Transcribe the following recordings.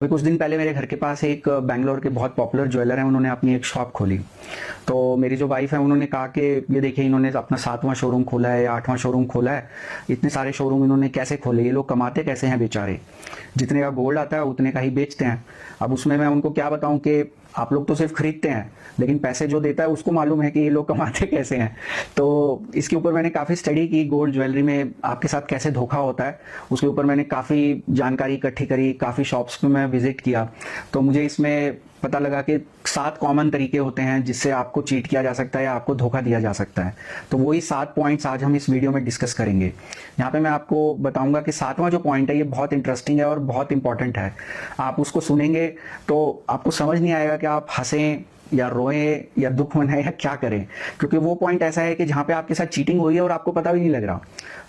अभी कुछ दिन पहले मेरे घर के पास एक बैंगलोर के बहुत पॉपुलर ज्वेलर हैं, उन्होंने अपनी एक शॉप खोली। तो मेरी जो वाइफ है उन्होंने कहा कि ये देखिए इन्होंने अपना 7वां शोरूम खोला है या 8वां शोरूम खोला है। इतने सारे शोरूम इन्होंने कैसे खोले, ये लोग कमाते कैसे हैं बेचारे। जितने का गोल्ड आता है उतने का ही बेचते हैं। अब उसमें मैं उनको क्या बताऊं कि आप लोग तो सिर्फ खरीदते हैं, लेकिन पैसे जो देता है उसको मालूम है कि ये लोग कमाते कैसे हैं। तो इसके ऊपर मैंने काफ़ी स्टडी की, गोल्ड ज्वेलरी में आपके साथ कैसे धोखा होता है उसके ऊपर मैंने काफ़ी जानकारी इकट्ठी करी, काफ़ी शॉप्स पे मैं विजिट किया। तो मुझे इसमें पता लगा कि 7 कॉमन तरीके होते हैं जिससे आपको चीट किया जा सकता है या आपको धोखा दिया जा सकता है। तो वही 7 पॉइंट्स आज हम इस वीडियो में डिस्कस करेंगे। यहाँ पे मैं आपको बताऊंगा कि 7वां जो पॉइंट है ये बहुत इंटरेस्टिंग है और बहुत इंपॉर्टेंट है। आप उसको सुनेंगे तो आपको समझ नहीं आएगा कि आप हंसें या रोएं या दुख मनाएं या क्या करें, क्योंकि वो पॉइंट ऐसा है कि जहां पे आपके साथ चीटिंग हुई है और आपको पता भी नहीं लग रहा।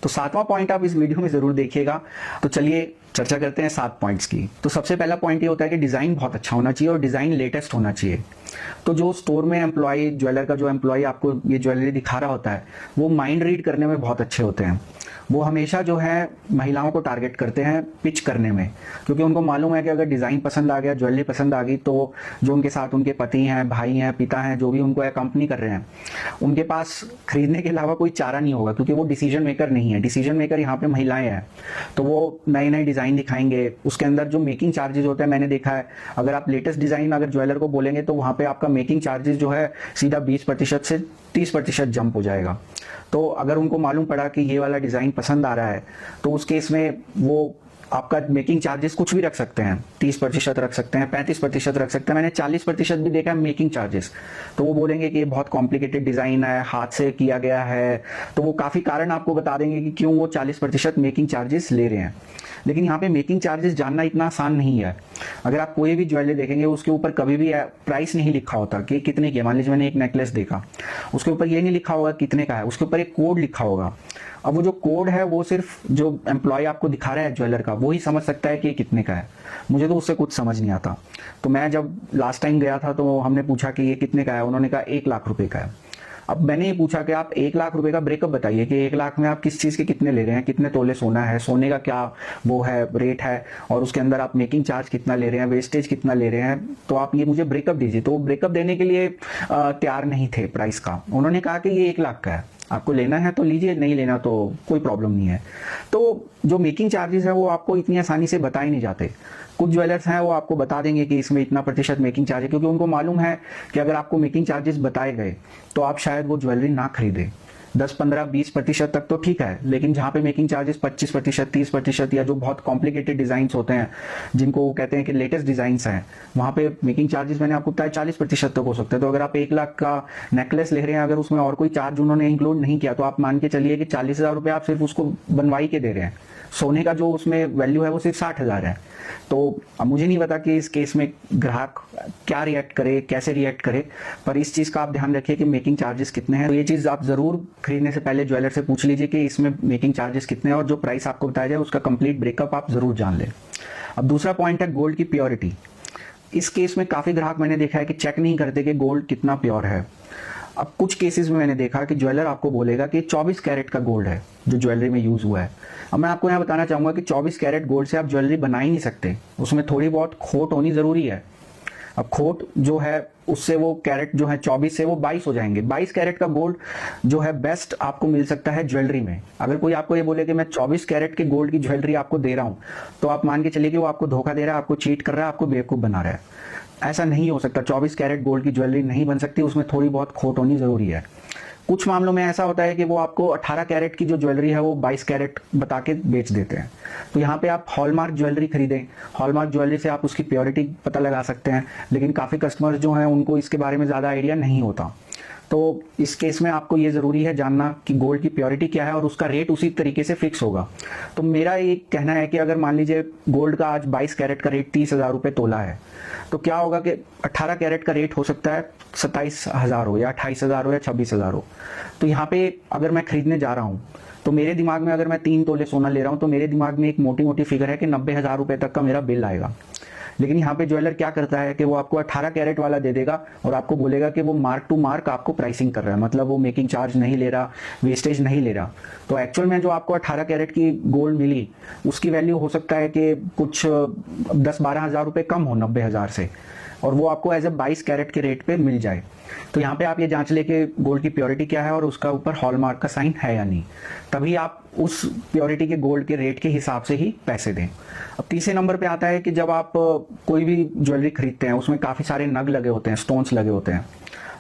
तो 7वां पॉइंट आप इस वीडियो में जरूर देखिएगा। तो चलिए चर्चा करते हैं 7 पॉइंट्स की। तो सबसे पहला पॉइंट ये होता है कि डिजाइन बहुत अच्छा होना चाहिए और डिजाइन लेटेस्ट होना चाहिए। तो जो स्टोर में एम्प्लॉय, ज्वेलर का जो एम्प्लॉय आपको ये ज्वेलरी दिखा रहा होता है वो माइंड रीड करने में बहुत अच्छे होते हैं। वो हमेशा जो है महिलाओं को टारगेट करते हैं पिच करने में, क्योंकि उनको मालूम है कि अगर डिज़ाइन पसंद आ गया, ज्वेलरी पसंद आ गई, तो जो उनके साथ उनके पति हैं, भाई हैं, पिता हैं, जो भी उनको कंपनी कर रहे हैं, उनके पास खरीदने के अलावा कोई चारा नहीं होगा, क्योंकि वो डिसीजन मेकर नहीं है। डिसीजन मेकर यहाँ पे महिलाएं हैं। तो वो नए नए डिज़ाइन दिखाएंगे, उसके अंदर जो मेकिंग चार्जेस होते हैं मैंने देखा है, अगर आप लेटेस्ट डिज़ाइन अगर ज्वेलर को बोलेंगे तो वहाँ पे आपका मेकिंग चार्जेस जो है सीधा 20% से 30% जंप हो जाएगा। तो अगर उनको मालूम पड़ा कि ये वाला डिज़ाइन पसंद आ रहा है तो उस केस में वो आपका मेकिंग चार्जेस कुछ भी रख सकते हैं, 30% रख सकते हैं, 35% रख सकते हैं। मैंने 40% भी देखा है मेकिंग चार्जेस। तो वो बोलेंगे कि ये बहुत कॉम्प्लिकेटेड डिज़ाइन है, हाथ से किया गया है। तो वो काफ़ी कारण आपको बता देंगे कि क्यों वो 40% मेकिंग चार्जेस ले रहे हैं। लेकिन यहाँ पे मेकिंग चार्जेस जानना इतना आसान नहीं है। अगर आप कोई भी ज्वेलरी देखेंगे उसके ऊपर कभी भी प्राइस नहीं लिखा होता कि कितने की है। मान लीजिए मैंने एक नेकलेस देखा, उसके ऊपर ये नहीं लिखा होगा कितने का है, उसके ऊपर एक कोड लिखा होगा। अब वो जो कोड है वो सिर्फ जो एम्प्लॉय आपको दिखा रहा है ज्वेलर का, वो ही समझ सकता है कि ये कितने का है। मुझे तो उससे कुछ समझ नहीं आता। तो मैं जब लास्ट टाइम गया था तो हमने पूछा कि ये कितने का है, उन्होंने कहा 1 लाख रुपए का है। अब मैंने ये पूछा कि आप 1 लाख रुपए का ब्रेकअप बताइए कि 1 लाख में आप किस चीज़ के कितने ले रहे हैं, कितने तोले सोना है, सोने का क्या वो है रेट है, और उसके अंदर आप मेकिंग चार्ज कितना ले रहे हैं, वेस्टेज कितना ले रहे हैं, तो आप ये मुझे ब्रेकअप दीजिए। तो वो ब्रेकअप देने के लिए तैयार नहीं थे प्राइस का। उन्होंने कहा कि ये 1 लाख का है, आपको लेना है तो लीजिए, नहीं लेना तो कोई प्रॉब्लम नहीं है। तो जो मेकिंग चार्जेस है वो आपको इतनी आसानी से बताए नहीं जाते। कुछ ज्वेलर्स हैं वो आपको बता देंगे कि इसमें इतना प्रतिशत मेकिंग चार्ज है, क्योंकि उनको मालूम है कि अगर आपको मेकिंग चार्जेस बताए गए तो आप शायद वो ज्वेलरी ना खरीदें। 10, 15, 20% तक तो ठीक है, लेकिन जहाँ पे मेकिंग चार्जेस 25%, 30% या जो बहुत कॉम्प्लिकेटेड डिजाइन होते हैं जिनको वो कहते हैं कि लेटेस्ट डिजाइन हैं, वहाँ पे मेकिंग चार्जेस मैंने आपको बताया 40% तक हो सकते हैं। तो अगर आप 1 लाख का नेकलेस ले रहे हैं, अगर उसमें और कोई चार्ज उन्होंने इंक्लूड नहीं किया, तो आप मान के चलिए कि 40,000 रुपये आप सिर्फ उसको बनवाई के दे रहे हैं। सोने का जो उसमें वैल्यू है वो सिर्फ 60,000 है। तो अब मुझे नहीं पता कि इस केस में ग्राहक क्या रिएक्ट करे, कैसे रिएक्ट करे, पर इस चीज़ का आप ध्यान रखिए कि मेकिंग चार्जेस कितने हैं। तो ये चीज़ आप ज़रूर खरीदने से पहले ज्वेलर से पूछ लीजिए कि इसमें मेकिंग चार्जेस कितने हैं, और जो प्राइस आपको बताया जाए उसका कंप्लीट ब्रेकअप आप ज़रूर जान लें। अब दूसरा पॉइंट है गोल्ड की प्योरिटी। इस केस में काफ़ी ग्राहक मैंने देखा है कि चेक नहीं करते कि गोल्ड कितना प्योर है। अब कुछ केसेस में मैंने देखा कि ज्वेलर आपको बोलेगा कि 24 कैरेट का गोल्ड है जो ज्वेलरी में यूज हुआ है। अब मैं आपको यहाँ बताना चाहूंगा कि 24 कैरेट गोल्ड से आप ज्वेलरी बना ही नहीं सकते, उसमें थोड़ी बहुत खोट होनी जरूरी है। अब खोट जो है उससे वो कैरेट जो है 24 से वो 22 हो जाएंगे। 22 कैरेट का गोल्ड जो है बेस्ट आपको मिल सकता है ज्वेलरी में। अगर कोई आपको ये बोले कि मैं 24 कैरेट के गोल्ड की ज्वेलरी आपको दे रहा हूं, तो आप मान के चलिए कि वो आपको धोखा दे रहा है, आपको चीट कर रहा है, आपको बेवकूफ बना रहा है। ऐसा नहीं हो सकता। 24 कैरेट गोल्ड की ज्वेलरी नहीं बन सकती, उसमें थोड़ी बहुत खोट होनी जरूरी है। कुछ मामलों में ऐसा होता है कि वो आपको 18 कैरेट की जो ज्वेलरी है वो 22 कैरेट बता के बेच देते हैं। तो यहाँ पे आप हॉलमार्क ज्वेलरी खरीदें। हॉलमार्क ज्वेलरी से आप उसकी प्योरिटी पता लगा सकते हैं, लेकिन काफ़ी कस्टमर्स जो हैं उनको इसके बारे में ज़्यादा आइडिया नहीं होता। तो इस केस में आपको ये ज़रूरी है जानना कि गोल्ड की प्योरिटी क्या है, और उसका रेट उसी तरीके से फिक्स होगा। तो मेरा ये कहना है कि अगर मान लीजिए गोल्ड का आज 22 कैरेट का रेट 30,000 रुपये तोला है, तो क्या होगा कि 18 कैरेट का रेट हो सकता है 27,000 हो या 28,000 हो या 26,000 हो। तो यहाँ पे अगर मैं खरीदने जा रहा हूँ तो मेरे दिमाग में, अगर मैं 3 तोले सोना ले रहा हूँ, तो मेरे दिमाग में एक मोटी मोटी फिगर है कि 90,000 रुपये तक का मेरा बिल आएगा। लेकिन यहाँ पे ज्वेलर क्या करता है कि वो आपको 18 कैरेट वाला दे देगा और आपको बोलेगा कि वो मार्क टू मार्क आपको प्राइसिंग कर रहा है, मतलब वो मेकिंग चार्ज नहीं ले रहा, वेस्टेज नहीं ले रहा। तो एक्चुअल में जो आपको 18 कैरेट की गोल्ड मिली उसकी वैल्यू हो सकता है कि कुछ 10-12 हज़ार रुपये कम हो 90,000 से, और वो आपको एज ए 22 कैरेट के रेट पे मिल जाए। तो यहाँ पे आप ये जांच ले कि गोल्ड की प्योरिटी क्या है और उसका ऊपर हॉलमार्क का साइन है या नहीं, तभी आप उस प्योरिटी के गोल्ड के रेट के हिसाब से ही पैसे दें। अब तीसरे नंबर पे आता है कि जब आप कोई भी ज्वेलरी खरीदते हैं उसमें काफ़ी सारे नग लगे होते हैं, स्टोन्स लगे होते हैं,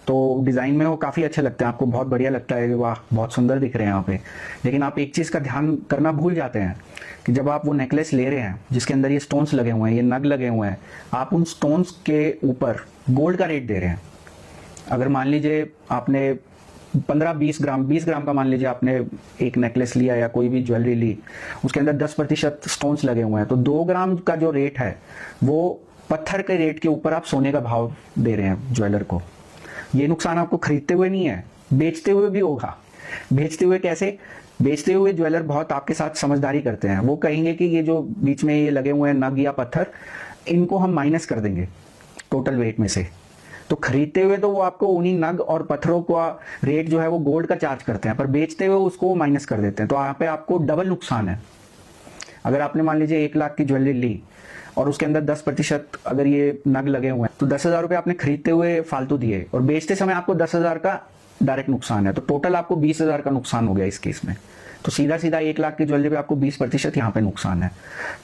तो डिज़ाइन में वो काफ़ी अच्छे लगते हैं, आपको बहुत बढ़िया लगता है कि वाह बहुत सुंदर दिख रहे हैं यहाँ पे। लेकिन आप एक चीज़ का ध्यान करना भूल जाते हैं कि जब आप वो नेकलेस ले रहे हैं जिसके अंदर ये स्टोन्स लगे हुए हैं, ये नग लगे हुए हैं, आप उन स्टोन्स के ऊपर गोल्ड का रेट दे रहे हैं। अगर मान लीजिए आपने 15-20 ग्राम, 20 ग्राम का मान लीजिए आपने एक नेकलेस लिया या कोई भी ज्वेलरी ली, उसके अंदर 10% स्टोन्स लगे हुए हैं, तो 2 ग्राम का जो रेट है वो पत्थर के रेट के ऊपर आप सोने का भाव दे रहे हैं ज्वेलर को। ये नुकसान आपको खरीदते हुए नहीं है, बेचते हुए भी होगा। बेचते हुए कैसे? बेचते हुए ज्वेलर बहुत आपके साथ समझदारी करते हैं, वो कहेंगे कि ये जो बीच में ये लगे हुए हैं नग या पत्थर, इनको हम माइनस कर देंगे टोटल वेट में से। तो खरीदते हुए तो वो आपको उन्हीं नग और पत्थरों का रेट जो है वो गोल्ड का चार्ज करते हैं, पर बेचते हुए उसको माइनस कर देते हैं। तो यहाँ पे आपको डबल नुकसान है। अगर आपने मान लीजिए 1 लाख की ज्वेलरी ली और उसके अंदर 10% अगर ये नग लगे हुए हैं, तो 10,000 रुपये आपने खरीदते हुए फालतू दिए और बेचते समय आपको 10,000 का डायरेक्ट नुकसान है, तो टोटल आपको 20,000 का नुकसान हो गया इस केस में। तो सीधा सीधा 1 लाख की ज्वेलरी पे आपको 20% यहाँ पे नुकसान है।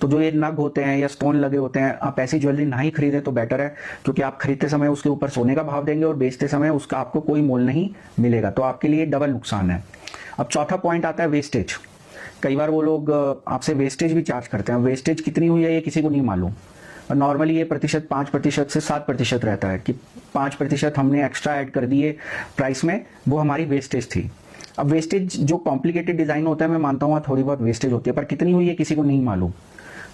तो जो ये नग होते हैं या स्टोन लगे होते हैं, आप ऐसी ज्वेलरी ना ही खरीदें तो बेटर है, क्योंकि आप खरीदते समय उसके ऊपर सोने का भाव देंगे और बेचते समय उसका आपको कोई मोल नहीं मिलेगा, तो आपके लिए डबल नुकसान है। अब चौथा पॉइंट आता है वेस्टेज। कई बार वो लोग आपसे वेस्टेज भी चार्ज करते हैं। वेस्टेज कितनी हुई है ये किसी को नहीं मालूम। नॉर्मली ये प्रतिशत 5% से 7% रहता है कि 5% हमने एक्स्ट्रा ऐड कर दिए प्राइस में, वो हमारी वेस्टेज थी। अब वेस्टेज जो कॉम्प्लिकेटेड डिजाइन होता है मैं मानता हूँ थोड़ी बहुत वेस्टेज होती है, पर कितनी हुई है किसी को नहीं मालूम।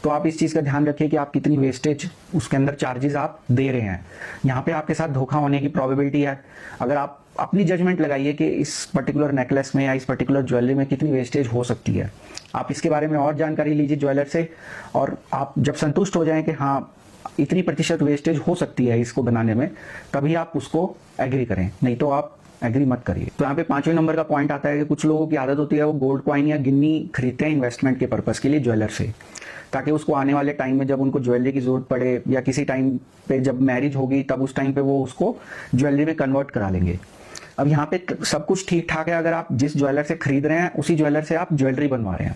तो आप इस चीज़ का ध्यान रखिए कि आप कितनी वेस्टेज उसके अंदर चार्जेस आप दे रहे हैं। यहाँ पे आपके साथ धोखा होने की प्रोबेबिलिटी है। अगर आप अपनी जजमेंट लगाइए कि इस पर्टिकुलर नेकलेस में या इस पर्टिकुलर ज्वेलरी में कितनी वेस्टेज हो सकती है, आप इसके बारे में और जानकारी लीजिए ज्वेलर से, और आप जब संतुष्ट हो जाएं कि हाँ इतनी प्रतिशत वेस्टेज हो सकती है इसको बनाने में, तभी आप उसको एग्री करें, नहीं तो आप एग्री मत करिए। तो यहाँ पे 5वें नंबर का पॉइंट आता है कि कुछ लोगों की आदत होती है वो गोल्ड कॉइन या गिन्नी खरीदते हैं इन्वेस्टमेंट के पर्पस के लिए ज्वेलर से, ताकि उसको आने वाले टाइम में जब उनको ज्वेलरी की जरूरत पड़े या किसी टाइम पे जब मैरिज होगी तब उस टाइम पे वो उसको ज्वेलरी में कन्वर्ट करा लेंगे। अब यहाँ पे सब कुछ ठीक ठाक है, अगर आप जिस ज्वेलर से खरीद रहे हैं उसी ज्वेलर से आप ज्वेलरी बनवा रहे हैं।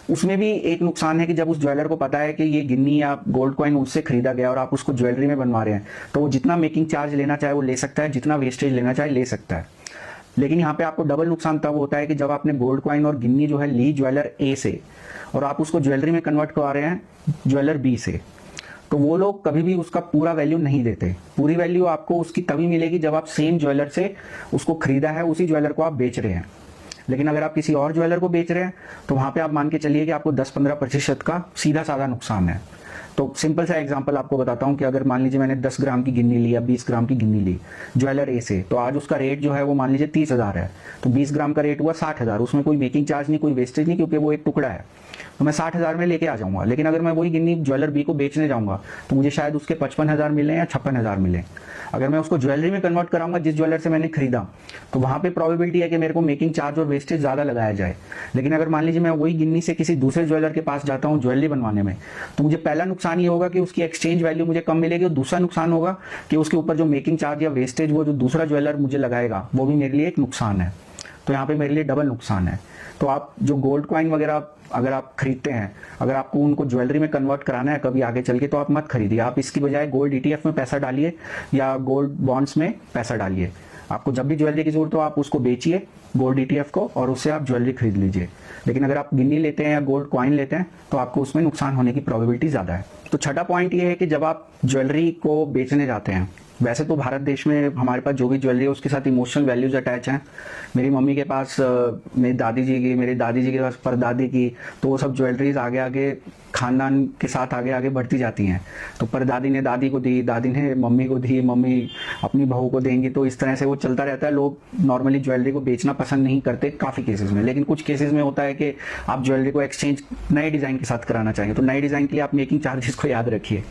उसमें भी एक नुकसान है कि जब उस ज्वेलर को पता है कि ये गिन्नी या गोल्ड कॉइन उससे खरीदा गया और आप उसको ज्वेलरी में बनवा रहे हैं, तो वो जितना मेकिंग चार्ज लेना चाहे वो ले सकता है, जितना वेस्टेज लेना चाहे ले सकता है। लेकिन यहाँ पे आपको डबल नुकसान तब होता है कि जब आपने गोल्ड कॉइन और गिन्नी जो है ली ज्वेलर ए से और आप उसको ज्वेलरी में कन्वर्ट करवा रहे हैं ज्वेलर बी से, तो वो लोग कभी भी उसका पूरा वैल्यू नहीं देते। पूरी वैल्यू आपको उसकी तभी मिलेगी जब आप सेम ज्वेलर से उसको खरीदा है उसी ज्वेलर को आप बेच रहे हैं। लेकिन अगर आप किसी और ज्वेलर को बेच रहे हैं तो वहां पे आप मान के चलिए कि आपको 10-15% का सीधा साधा नुकसान है। तो सिंपल सा एग्जांपल आपको बताता हूं कि अगर मान लीजिए मैंने 10 ग्राम की गिन्नी ली या 20 ग्राम की गिन्नी ली ज्वेलर ए से, तो आज उसका रेट जो है वो मान लीजिए 30,000 है, तो 20 ग्राम का रेट हुआ 60,000। उसमें कोई मेकिंग चार्ज नहीं, कोई वेस्टेज नहीं, क्योंकि वो एक टुकड़ा है, तो मैं 60,000 में लेके आ जाऊंगा। लेकिन अगर मैं वही गिन्नी ज्वेलर बी को बेचने जाऊंगा तो मुझे शायद उसके 55,000 मिले या 56,000 मिले। अगर मैं उसको ज्वेलरी में कन्वर्ट कराऊंगा जिस ज्वेलर से मैंने खरीदा, तो वहां पे प्रोबेबिलिटी है कि मेरे को मेकिंग चार्ज और वेस्टेज ज्यादा लगाया जाए। लेकिन अगर मान लीजिए मैं वही गिन्नी से किसी दूसरे ज्वेलर के पास जाता हूँ ज्वेलरी बनवाने में, तो मुझे पहला नुकसान ये होगा कि उसकी एक्सचेंज वैल्यू मुझे कम मिलेगी, और दूसरा नुकसान होगा कि उसके ऊपर जो मेकिंग चार्ज या वेस्टेज वो जो दूसरा ज्वेलर मुझे लगाएगा वो भी मेरे लिए एक नुकसान है। तो यहाँ पे मेरे लिए डबल नुकसान है। तो आप जो गोल्ड कॉइन वगैरह अगर आप खरीदते हैं, अगर आपको उनको ज्वेलरी में कन्वर्ट कराना है कभी आगे चल के, तो आप मत खरीदिए। आप इसकी बजाय गोल्ड ETF में पैसा डालिए या गोल्ड बॉन्ड्स में पैसा डालिए। आपको जब भी ज्वेलरी की जरूरत हो आप उसको बेचिए गोल्ड ETF को, और उससे आप ज्वेलरी खरीद लीजिए। लेकिन अगर आप गिन्नी लेते हैं या गोल्ड कॉइन लेते हैं तो आपको उसमें नुकसान होने की प्रोबेबिलिटी ज्यादा है। तो छठा पॉइंट ये है कि जब आप ज्वेलरी को बेचने जाते हैं वैसे तो भारत देश में हमारे पास जो भी ज्वेलरी है उसके साथ इमोशनल वैल्यूज अटैच हैं। मेरी मम्मी के पास मेरी दादी जी की, मेरी दादी जी के पास परदादी की, तो वो सब ज्वेलरीज आगे आगे खानदान के साथ आगे आगे बढ़ती जाती हैं। तो परदादी ने दादी को दी, दादी ने मम्मी को दी, मम्मी अपनी बहू को देंगी, तो इस तरह से वो चलता रहता है। लोग नॉर्मली ज्वेलरी को बेचना पसंद नहीं करते काफ़ी केसेस में, लेकिन कुछ केसेस में होता है कि आप ज्वेलरी को एक्सचेंज नए डिज़ाइन के साथ कराना चाहेंगे। तो नए डिज़ाइन के लिए आप मेकिंग चार्जेस को याद रखिए,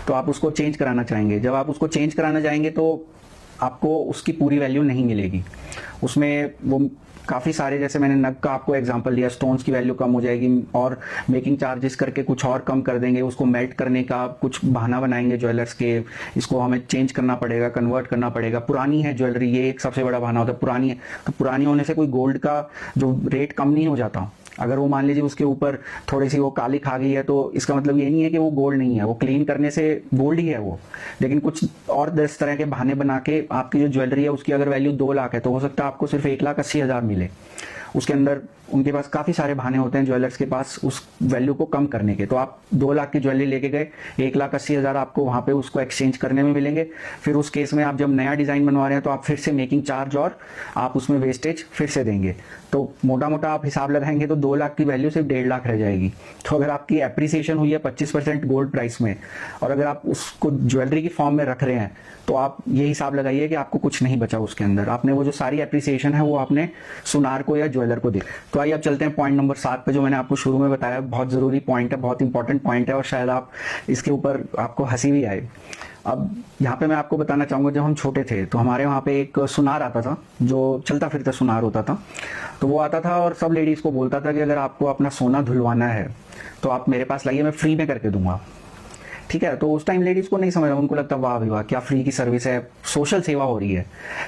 तो आप उसको चेंज कराना चाहेंगे। जब आप उसको चेंज कराना चाहेंगे तो आपको उसकी पूरी वैल्यू नहीं मिलेगी। उसमें वो काफ़ी सारे, जैसे मैंने नग का आपको एग्जांपल दिया, स्टोन्स की वैल्यू कम हो जाएगी और मेकिंग चार्जेस करके कुछ और कम कर देंगे। उसको मेल्ट करने का कुछ बहाना बनाएंगे ज्वेलर्स के, इसको हमें चेंज करना पड़ेगा, कन्वर्ट करना पड़ेगा। पुरानी है ज्वेलरी, ये एक सबसे बड़ा बहाना होता है, पुरानी है। तो पुरानी होने से कोई गोल्ड का जो रेट कम नहीं हो जाता। अगर वो मान लीजिए उसके ऊपर थोड़ी सी वो काली खा गई है, तो इसका मतलब ये नहीं है कि वो गोल्ड नहीं है, वो क्लीन करने से गोल्ड ही है वो। लेकिन कुछ और 10 तरह के बहाने बना के आपकी जो ज्वेलरी है उसकी अगर वैल्यू 2 लाख है, तो हो सकता है आपको सिर्फ 1,80,000 मिले। उसके अंदर उनके पास काफ़ी सारे बहाने होते हैं ज्वेलर्स के पास उस वैल्यू को कम करने के। तो आप 2 लाख की ज्वेलरी लेके गए, 1,80,000 आपको वहाँ पे उसको एक्सचेंज करने में मिलेंगे। फिर उस केस में आप जब नया डिज़ाइन बनवा रहे हैं तो आप फिर से मेकिंग चार्ज और आप उसमें वेस्टेज फिर से देंगे। तो मोटा मोटा आप हिसाब लगाएंगे तो 2 लाख की वैल्यू सिर्फ 1.5 लाख रह जाएगी। तो अगर आपकी एप्रिसिएशन हुई है 25% गोल्ड प्राइस में, और अगर आप उसको ज्वेलरी की फॉर्म में रख रहे हैं, तो आप ये हिसाब लगाइए कि आपको कुछ नहीं बचा उसके अंदर। आपने वो जो सारी एप्रिसिएशन है वो आपने सुनार को या ज्वेलर को दी। तो आइए अब चलते हैं पॉइंट नंबर 7 पे, जो मैंने आपको शुरू में बताया। बहुत ज़रूरी पॉइंट है, बहुत इंपॉर्टेंट पॉइंट है, और शायद आप इसके ऊपर आपको हंसी भी आए। अब यहाँ पे मैं आपको बताना चाहूँगा, जब हम छोटे थे तो हमारे वहाँ पे एक सुनार आता था, जो चलता फिरता सुनार होता था। तो वो आता था और सब लेडीज़ को बोलता था कि अगर आपको अपना सोना धुलवाना है तो आप मेरे पास लाइए, मैं फ्री में करके दूंगा। ठीक है, तो उस टाइम लेडीज़ को नहीं समझ, उनको लगता वाह भाई वाह, क्या फ्री की सर्विस है, सोशल सेवा हो रही है।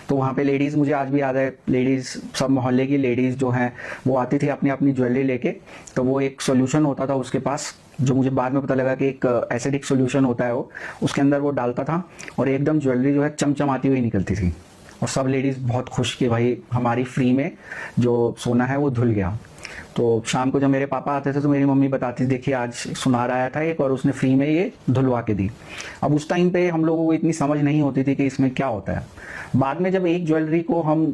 तो वहाँ पे लेडीज़, मुझे आज भी याद है, लेडीज़ सब मोहल्ले की लेडीज़ जो हैं वो आती थी अपनी अपनी ज्वेलरी लेके। तो वो एक सोल्यूशन होता था उसके पास, जो मुझे बाद में पता लगा कि एक एसिडिक सोल्यूशन होता है, वो उसके अंदर वो डालता था और एकदम ज्वेलरी जो है चमचमाती हुई निकलती थी। और सब लेडीज़ बहुत खुश कि भाई हमारी फ्री में जो सोना है वो धुल गया। तो शाम को जब मेरे पापा आते थे तो मेरी मम्मी बताती थी, देखिए आज सुनार आया था एक और उसने फ्री में ये धुलवा के दी। अब उस टाइम पे हम लोगों को इतनी समझ नहीं होती थी कि इसमें क्या होता है। बाद में जब एक ज्वेलरी को हम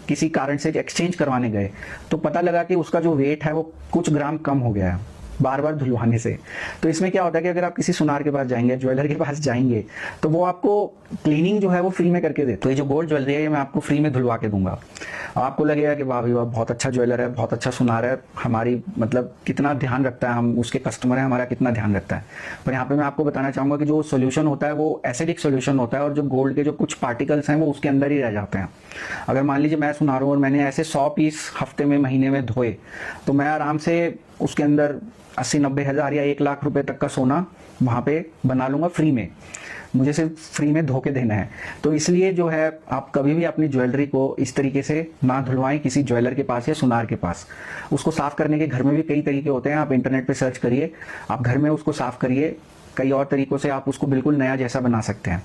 किसी कारण से एक्सचेंज करवाने गए तो पता लगा कि उसका जो वेट है वो कुछ ग्राम कम हो गया है बार बार धुलवाने से। तो इसमें क्या होता है कि अगर आप किसी सुनार के पास जाएंगे, ज्वेलर के पास जाएंगे, तो वो आपको क्लीनिंग जो है वो फ्री में करके दे। तो ये जो गोल्ड ज्वेलरी है ये मैं आपको फ्री में धुलवा के दूंगा। आपको लगेगा कि वाह भाई वाह, बहुत अच्छा ज्वेलर है, बहुत अच्छा सुनार है, हमारी मतलब कितना ध्यान रखता है, हम उसके कस्टमर हैं, हमारा कितना ध्यान रखता है। पर यहाँ पे मैं आपको बताना चाहूंगा कि जो सोल्यूशन होता है वो एसिडिक सोल्यूशन होता है, और जो गोल्ड के जो कुछ पार्टिकल्स हैं वो उसके अंदर ही रह जाते हैं। अगर मान लीजिए मैं सुनार हूं और मैंने ऐसे 100 पीस हफ्ते में, महीने में धोए, तो मैं आराम से उसके अंदर 80-90 हज़ार या 1 लाख रुपए तक का सोना वहाँ पे बना लूंगा फ्री में। मुझे सिर्फ फ्री में धो के देना है। तो इसलिए जो है आप कभी भी अपनी ज्वेलरी को इस तरीके से ना धुलवाएं किसी ज्वेलर के पास या सुनार के पास। उसको साफ करने के घर में भी कई तरीके होते हैं, आप इंटरनेट पे सर्च करिए, आप घर में उसको साफ करिए, कई और तरीकों से आप उसको बिल्कुल नया जैसा बना सकते हैं।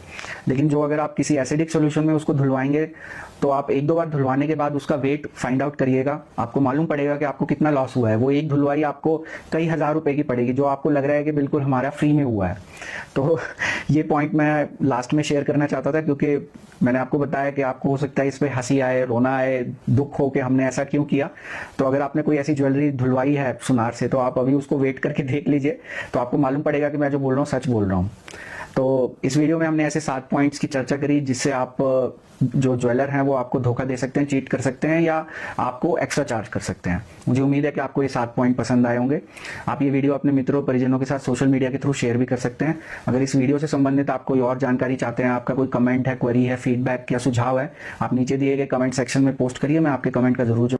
लेकिन जो अगर आप किसी एसिडिक सोल्यूशन में उसको धुलवाएंगे तो आप 1-2 बार धुलवाने के बाद उसका वेट फाइंड आउट करिएगा, आपको मालूम पड़ेगा कि आपको कितना लॉस हुआ है। वो एक धुलवाई आपको कई हज़ार रुपए की पड़ेगी, जो आपको लग रहा है कि बिल्कुल हमारा फ्री में हुआ है। तो ये पॉइंट मैं लास्ट में शेयर करना चाहता था, क्योंकि मैंने आपको बताया कि आपको हो सकता है इस पर हंसी आए, रोना आए, दुख हो कि हमने ऐसा क्यों किया। तो अगर आपने कोई ऐसी ज्वेलरी धुलवाई है सुनार से, तो आप अभी उसको वेट करके देख लीजिए, तो आपको मालूम पड़ेगा कि मैं जो बोल रहा हूँ सच बोल रहा हूँ। तो इस वीडियो में हमने ऐसे 7 पॉइंट्स की चर्चा करी जिससे आप जो ज्वेलर हैं वो आपको धोखा दे सकते हैं, चीट कर सकते हैं, या आपको एक्स्ट्रा चार्ज कर सकते हैं। मुझे उम्मीद है कि आपको ये 7 पॉइंट पसंद आए होंगे। आप ये वीडियो अपने मित्रों परिजनों के साथ सोशल मीडिया के थ्रू शेयर भी कर सकते हैं। अगर इस वीडियो से संबंधित आप कोई और जानकारी चाहते हैं, आपका कोई कमेंट है, क्वेरी है, फीडबैक या सुझाव है, आप नीचे दिए गए कमेंट सेक्शन में पोस्ट करिए, मैं आपके कमेंट का जरूर